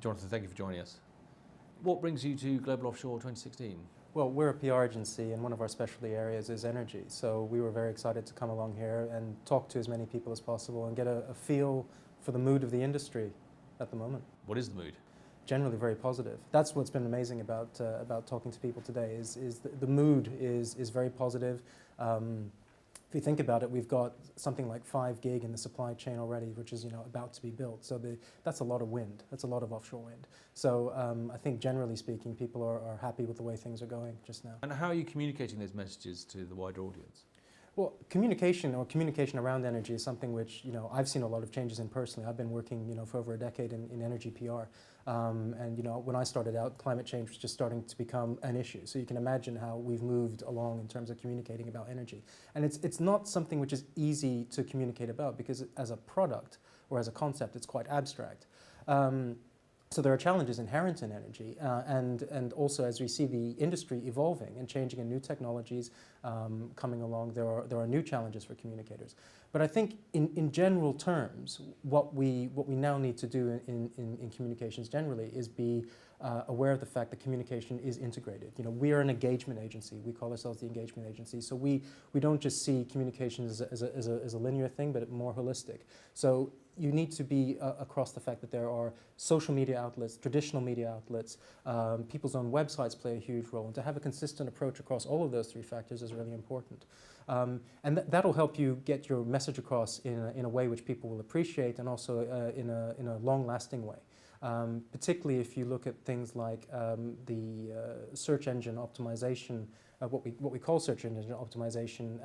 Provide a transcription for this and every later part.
Jonathan, thank you for joining us. What brings you to Global Offshore 2016? Well, we're a PR agency and one of our specialty areas is energy. So we were very excited to come along here and talk to as many people as possible and get a feel for the mood of the industry at the moment. What is the mood? Generally very positive. That's what's been amazing about talking to people today is the mood is very positive. If you think about it, we've got something like 5 gig in the supply chain already, which is about to be built. So that's a lot of wind. That's a lot of offshore wind. So I think generally speaking, people are happy with the way things are going just now. And how are you communicating those messages to the wider audience? Well, communication around energy is something which I've seen a lot of changes in personally. I've been working for over a decade in energy PR, and when I started out, climate change was just starting to become an issue. So you can imagine how we've moved along in terms of communicating about energy, and it's not something which is easy to communicate about because as a product or as a concept, it's quite abstract. So there are challenges inherent in energy, and also as we see the industry evolving and changing and new technologies coming along, there are new challenges for communicators. But I think in general terms, what we now need to do in communications generally is be aware of the fact that communication is integrated. We are an engagement agency. We call ourselves the engagement agency. So we don't just see communication as a linear thing, but more holistic. So you need to be across the fact that there are social media outlets, traditional media outlets, people's own websites play a huge role, and to have a consistent approach across all of those 3 factors is really important. And that'll help you get your message across in a way which people will appreciate, and also in a long-lasting way. Particularly if you look at things like the search engine optimization, what we call search engine optimization.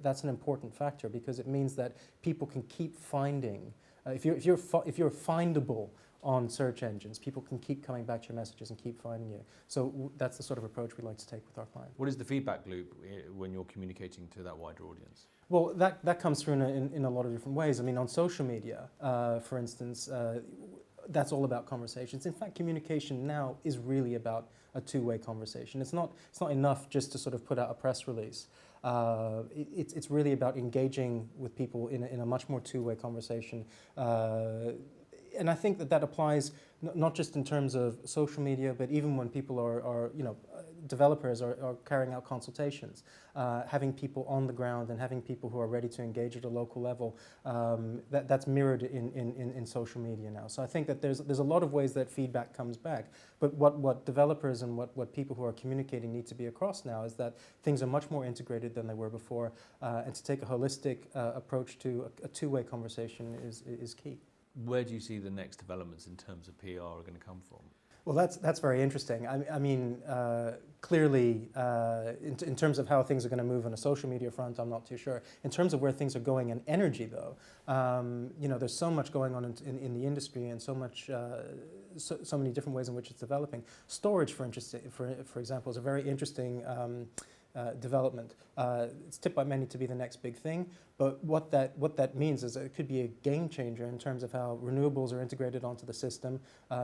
That's an important factor because it means that people can keep finding. If you're findable on search engines, people can keep coming back to your messages and keep finding you. So that's the sort of approach we like to take with our clients. What is the feedback loop when you're communicating to that wider audience? Well, that comes through in a lot of different ways. I mean, on social media, for instance, that's all about conversations. In fact, communication now is really about a two-way conversation. It's not enough just to sort of put out a press release. It's really about engaging with people in a much more two-way conversation. And I think that applies not just in terms of social media, but even when people are developers are carrying out consultations, having people on the ground and having people who are ready to engage at a local level, that's mirrored in social media now. So I think that there's a lot of ways that feedback comes back, but what developers and what people who are communicating need to be across now is that things are much more integrated than they were before, and to take a holistic approach to a two-way conversation is key. Where do you see the next developments in terms of PR are going to come from? Well, that's very interesting. I mean, clearly, in terms of how things are going to move on a social media front, I'm not too sure. In terms of where things are going in energy, though, there's so much going on in the industry and so much, so many different ways in which it's developing. Storage, for example, is a very interesting development. It's tipped by many to be the next big thing, but what that means is that it could be a game changer in terms of how renewables are integrated onto the system,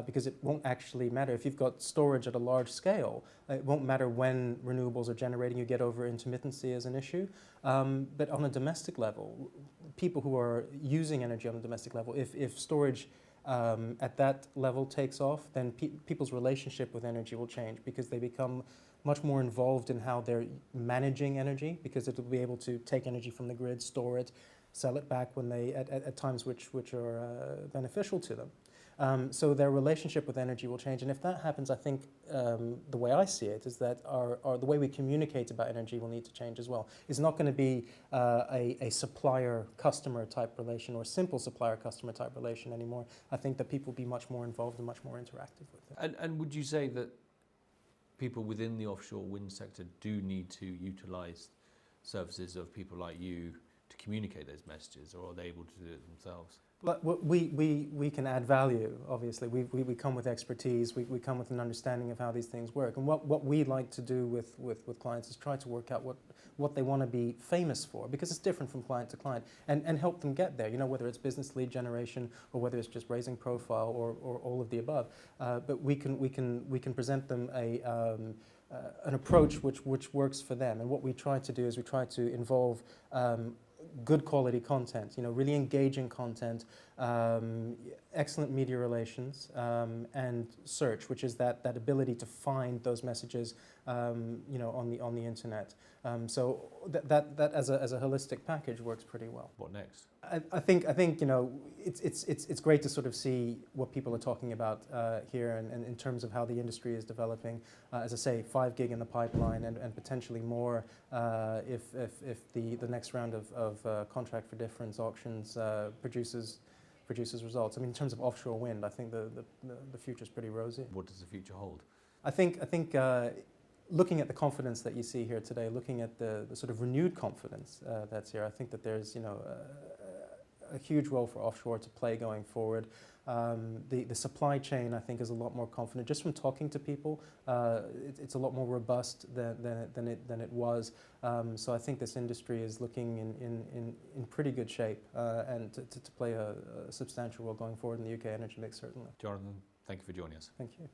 because it won't actually matter. If you've got storage at a large scale, it won't matter when renewables are generating. You get over intermittency as an issue, but on a domestic level, people who are using energy on a domestic level, if storage at that level takes off, then people's relationship with energy will change because they become much more involved in how they're managing energy, because it will be able to take energy from the grid, store it, sell it back when they at times which are beneficial to them. So their relationship with energy will change, and if that happens, I think the way I see it is that the way we communicate about energy will need to change as well. It's not going to be a supplier-customer type relation or a simple supplier-customer type relation anymore. I think that people will be much more involved and much more interactive with it. And would you say that people within the offshore wind sector do need to utilise services of people like you to communicate those messages, or are they able to do it themselves? But we can add value, obviously. We come with expertise, we come with an understanding of how these things work. And what we like to do with clients is try to work out what they want to be famous for, because it's different from client to client, and help them get there, whether it's business lead generation or whether it's just raising profile or all of the above. But we can present them an approach which works for them. And what we try to do is we try to involve good quality content, really engaging content, excellent media relations, and search, which is that ability to find those messages, on the internet. So that as a holistic package works pretty well. What next? I think it's great to sort of see what people are talking about here, and in terms of how the industry is developing. As I say, 5 gig in the pipeline, and potentially more if the next round of contract for difference auctions produces results. I mean, in terms of offshore wind, I think the future is pretty rosy. What does the future hold? I think looking at the confidence that you see here today, looking at the sort of renewed confidence that's here, I think that there's a huge role for offshore to play going forward. The supply chain, I think, is a lot more confident. Just from talking to people, it's a lot more robust than it was. So I think this industry is looking in pretty good shape, and to play a substantial role going forward in the UK energy mix, certainly. Jonathan, thank you for joining us. Thank you.